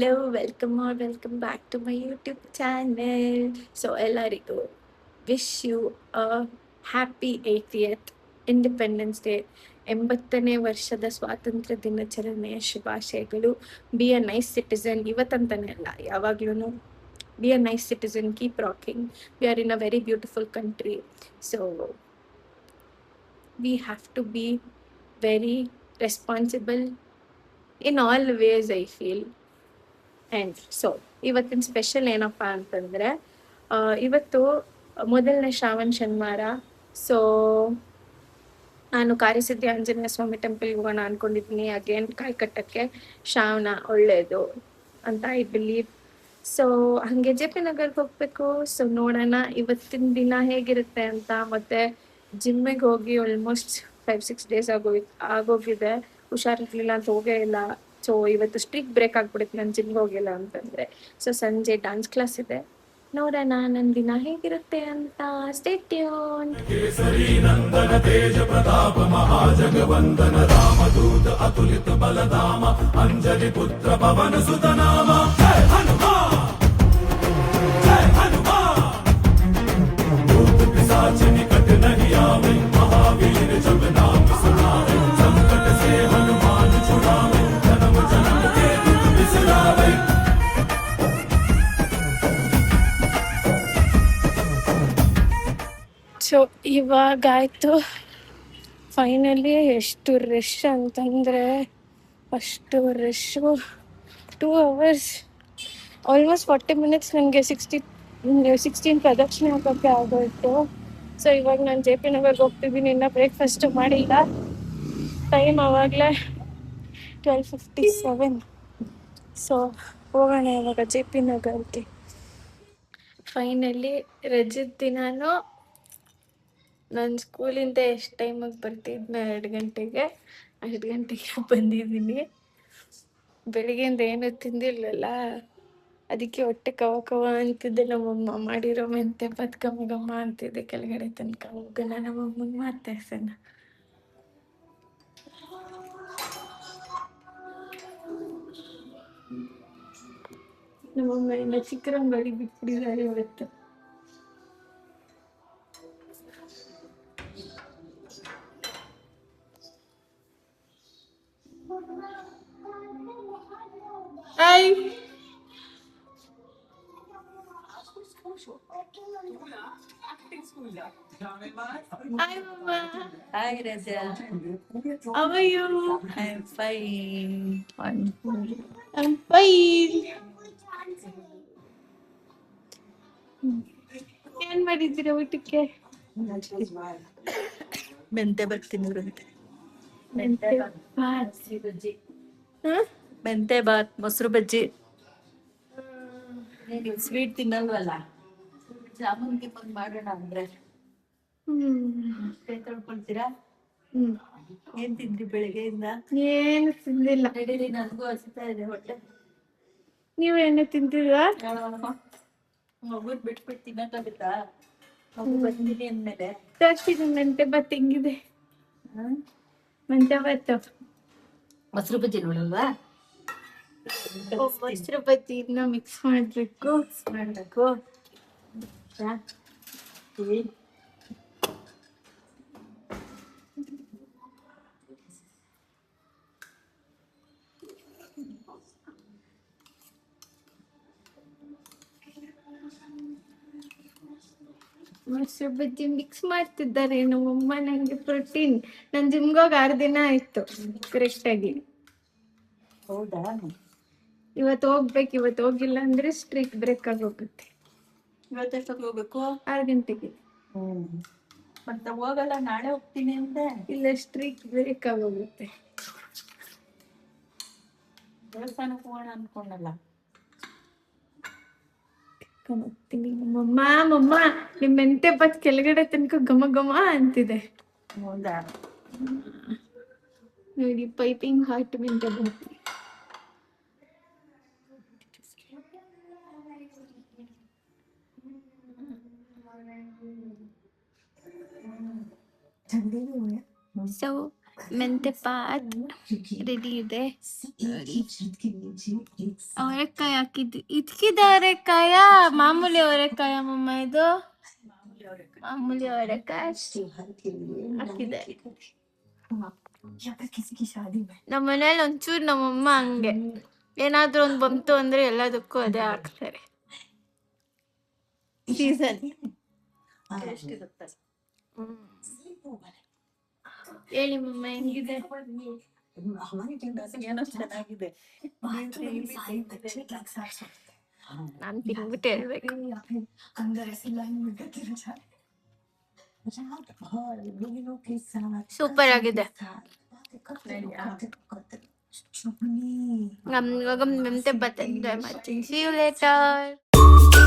Hello, welcome back to my YouTube channel. So ಎಲ್ಲರಿಗೂ wish you a happy 80th independence day. 80ನೇ ವರ್ಷದ ಸ್ವಾತಂತ್ರ್ಯ ದಿನಾಚರಣೆಯ ಶುಭಾಶಯಗಳು. Be a nice citizen. ಇವತ್ತಂತಾನೆ ಅಲ್ಲ, ಯಾವಾಗ್ಲೂ be a nice citizen, keep rocking. We are in a very beautiful country. So we have to be very responsible in all ways, I feel. And so ಇವತ್ತಿನ special ಏನಪ್ಪ ಅಂತಂದರೆ, ಇವತ್ತು ಮೊದಲನೇ ಶ್ರಾವಣ ಶನಿವಾರ. So ನಾನು ಕಾರಿಸಿದ್ದೆ ಆಂಜನೇಯ ಸ್ವಾಮಿ ಟೆಂಪಲ್ಗೆ ಹೋಗೋಣ ಅಂದ್ಕೊಂಡಿದ್ದೀನಿ. ಅಗೇನ್ ಕಾಯಿ ಕಟ್ಟಕ್ಕೆ ಶ್ರಾವಣ ಒಳ್ಳೆಯದು ಅಂತ ಐ ಬಿಲೀವ್. ಸೊ ಹಾಗೆ ಜೆ ಪಿ ನಗರ್ಗೆ ಹೋಗಬೇಕು. ಸೊ ನೋಡೋಣ ಇವತ್ತಿನ ದಿನ ಹೇಗಿರುತ್ತೆ ಅಂತ. ಮತ್ತು ಜಿಮ್ಮಿಗೆ ಹೋಗಿ ಆಲ್ಮೋಸ್ಟ್ 5-6 ಡೇಸ್ ಆಗೋಗಿದೆ. ಹುಷಾರಿರ್ಲಿಲ್ಲ ಅಂತ ಹೋಗೇ ಇಲ್ಲ. ಸೊ ಇವತ್ತು ಸ್ಟ್ರಿಕ್ ಬ್ರೇಕ್ ಆಗ್ಬಿಡುತ್ತೆ ನಾನು ಜಿಮ್ಗೆ ಹೋಗಿಲ್ಲ ಅಂತಂದರೆ. ಸೊ ಸಂಜೆ ಡ್ಯಾನ್ಸ್ ಕ್ಲಾಸ್ ಇದೆ, ನೋಡೋಣ ನನ್ನ ದಿನ ಹೇಗಿರುತ್ತೆ ಅಂತ. Stay tune. ಕೇಸರಿ ನಂದನ ತೇಜ ಪ್ರತಾಪ ಮಹಾಜಗವಂದನ ರಾಮದೂತ ಅತುಲಿತ ಬಲಧಾಮ ಅಂಜಲಿ ಪುತ್ರ ಪವನ ಸುತನಾಮ ಜಯ ಹನುಮಾನ್ ಜಯ ಹನುಮಾನ್ भूत पिशाच निकट नहीं आवे महावीर जब नाम सुनावे संकट से हनुमान छुड़ावे जन्म जन्म के दुख बिसरावे. ಸೊ ಇವಾಗಾಯಿತು ಫೈನಲಿ. ಎಷ್ಟು ರಶ್ ಅಂತಂದರೆ ಅಷ್ಟು ರಶ್ಶು. 2 hours ಆಲ್ಮೋಸ್ಟ್ 40 minutes ನನಗೆ 16 ಪ್ರದಕ್ಷಿಣೆ ಹಾಕೋಕ್ಕೆ ಆಗೋಯ್ತು. ಸೊ ಇವಾಗ ನಾನು ಜೆ ಪಿ ನಗರ್ಗೆ ಹೋಗ್ತಿದ್ದೀನಿ. ಇನ್ನೂ ಬ್ರೇಕ್ಫಾಸ್ಟು ಮಾಡಿಲ್ಲ. ಟೈಮ್ ಆವಾಗಲೇ 12:57. ಸೊ ಹೋಗೋಣ ಇವಾಗ ಜೆ ಪಿ ನಗರ್ಗೆ. ಫೈನಲಿ ರಜದ ದಿನಾನು ನಾನು ಸ್ಕೂಲಿಂದ ಎಷ್ಟು ಟೈಮಿಗೆ ಬರ್ತಿದ್ನೋ 2 ಗಂಟೆಗೆ, 2 ಗಂಟೆಗೆ ಬಂದಿದ್ದೀನಿ. ಬೆಳಿಗ್ಗೆಯಿಂದ ಏನೂ ತಿಂದಿಲ್ಲಲ್ಲ, ಅದಕ್ಕೆ ಹೊಟ್ಟೆ ಕವ ಕವ ಅಂತಿದ್ದೆ. ನಮ್ಮಮ್ಮ ಮಾಡಿರೋ ಮೆಂತೆ ಬಾತ್ ಘಮ ಘಮ ಅಂತಿದ್ದೆ ಕೆಳಗಡೆ ತನಕ. ಹೋಗೋಣ ನಮ್ಮಮ್ಮಂಗೆ ಮಾತಾಡ್ಸೋಣ. ನಮ್ಮಮ್ಮ ಇನ್ನು ಚಿಕ್ಕರಂಗಡಿ ಬಿಟ್ಬಿಟ್ಟಿದ್ದಾರೆ ಇವತ್ತು. ಹಾಯ್ ಹಾಯ್ ಮಮ್ಮ. Hi Raja, How are you? I'm fine. I'm fine. ಏನ್ ಮಾಡಿದ್ದೀರಾ ಊಟಕ್ಕೆ? ಮೆಂತೆ ಬರ್ತಿನೂರಂತೆ. ಮೆಂತೆ ಬಾತ್. ಮೆಂತೆ ಬಾತ್ ಮೊಸರು ಬಜ್ಜಿ. ಸ್ವೀಟ್ ತಿನ್ನಲ್ವಲ್ಲ, ಜಾಮೂನ್ಗೆ ಬಂದು ಮಾಡೋಣ ಅಂದ್ರೆ ಕೈ ತೊಳ್ಕೊಳ್ತೀರಾ? ಏನ್ ತಿಂದ್ರಿ ಬೆಳಿಗ್ಗೆಯಿಂದ? ಏನು ತಿಂದಿಲ್ಲ. ನಡೀರಿ, ನನಗೂ ಹಸಿತಾ ಇದೆ ಹೊಟ್ಟೆ. ನೀವೇನು ತಿಂದಿಲ್ವಾ? ಮಗುನ್ ಬಿಟ್ಬಿಟ್ಟು ತಿನ್ನಕ್ಕಾಗುತ್ತಾ? ಮಗು ಬಂದಿನಿ ಅಂದ್ಮೇಲೆ ತೋರಿಸ್ತೀನಿ ಮೆಂತೆ ಬಾತ್ ಹೆಂಗಿದೆ. ಮೆಂತೆ ಬಾತ್ ಮೊಸರು ಬಜ್ಜಿ ನೋಡಲ್ವಾ? ಮೊಸರು ಬಜ್ಜಿ ಇದನ್ನ ಮಿಕ್ಸ್ ಮಾಡಬೇಕು. ಮಾಡಬೇಕು. ಮೊಸರು ಬಜ್ಜಿ ಮಿಕ್ಸ್ ಮಾಡ್ತಿದ್ದಾರೆ ನಮ್ಮಮ್ಮ. ನನಗೆ ಪ್ರೋಟೀನ್. ನಾನು ಜಿಮ್ಗೆ ಹೋಗಿ 6 ದಿನ ಆಯಿತು ಕರೆಕ್ಟಾಗಿ. ಹೌದಾ? ಇವತ್ತು ಹೋಗ್ಬೇಕು. ಇವತ್ತು ಹೋಗಿಲ್ಲ ಅಂದರೆ ಸ್ಟ್ರಿಕ್ ಬ್ರೇಕ್ ಆಗೋಗುತ್ತೆ. ಇವತ್ತೆಷ್ಟೊತ್ತು ಹೋಗ್ಬೇಕು? 6 ಗಂಟೆಗೆ. ಮತ್ತೆ ಹೋಗಲ್ಲ, ನಾಳೆ ಹೋಗ್ತೀನಿ ಅಂದೆ. ಇಲ್ಲ, ಸ್ಟ್ರಿಕ್ ಬ್ರೇಕ್ ಆಗೋಗುತ್ತೆ. ದೇವಸ್ಥಾನಕ್ಕೆ ಹೋಗೋಣ ಅನ್ಕೊಂಡಲ್ಲ. ಹೋಗ್ತೀನಿ. ಮಮ್ಮ ನಿಮ್ಮ ಮೆಂತೆ ಬಾತ್ ಕೆಳಗಡೆ ತನಕ ಘಮ ಘಮ ಅಂತಿದೆ. ಹೌದಾ? ನೋಡಿ, ಪೈಪಿಂಗ್ ಹಾಟ್ ಮೆಂತೆ ಬಾತ್. ಸೊ ಮೆಂತೆ ಪಾತ್ ರೆಡಿ ಇದೆ. ಅವರೆಕಾಯಿ ಹಾಕಿದ್ವಿ. ಇದ್ಕಿದ ಅವರೆಕಾಯ ಮಾಮೂಲಿ ಅವರೆಕಾಯ ಮಮ್ಮ ಇದು? ಮಾಮೂಲಿ ಅವರೆಕಾಯಿ ಹಾಕಿದೆ. ನಮ್ಮ ಮನೇಲಿ ಒಂಚೂರು ನಮ್ಮಮ್ಮ ಹಂಗೆ ಏನಾದ್ರೂ ಒಂದು ಬಂತು ಅಂದ್ರೆ ಎಲ್ಲದಕ್ಕೂ ಅದೇ ಹಾಕ್ತಾರೆ. ಸೀಸನ್. ಹೇಳಿ ಮಮ್ಮ ಹೆಂಗಿದೆ? ಏನೋ ಚೆನ್ನಾಗಿದೆ. ನಾನು ತಿನ್ಬಿಟ್ಟು ಹೇಳ್ಬೇಕು. ಸೂಪರ್ ಆಗಿದೆ. ಇವಾಗ ಮೆಂತೆ ಬತ್ತೆ ಎಂಜಾಯ್ ಮಾಡ್ತೀನಿ. See you later.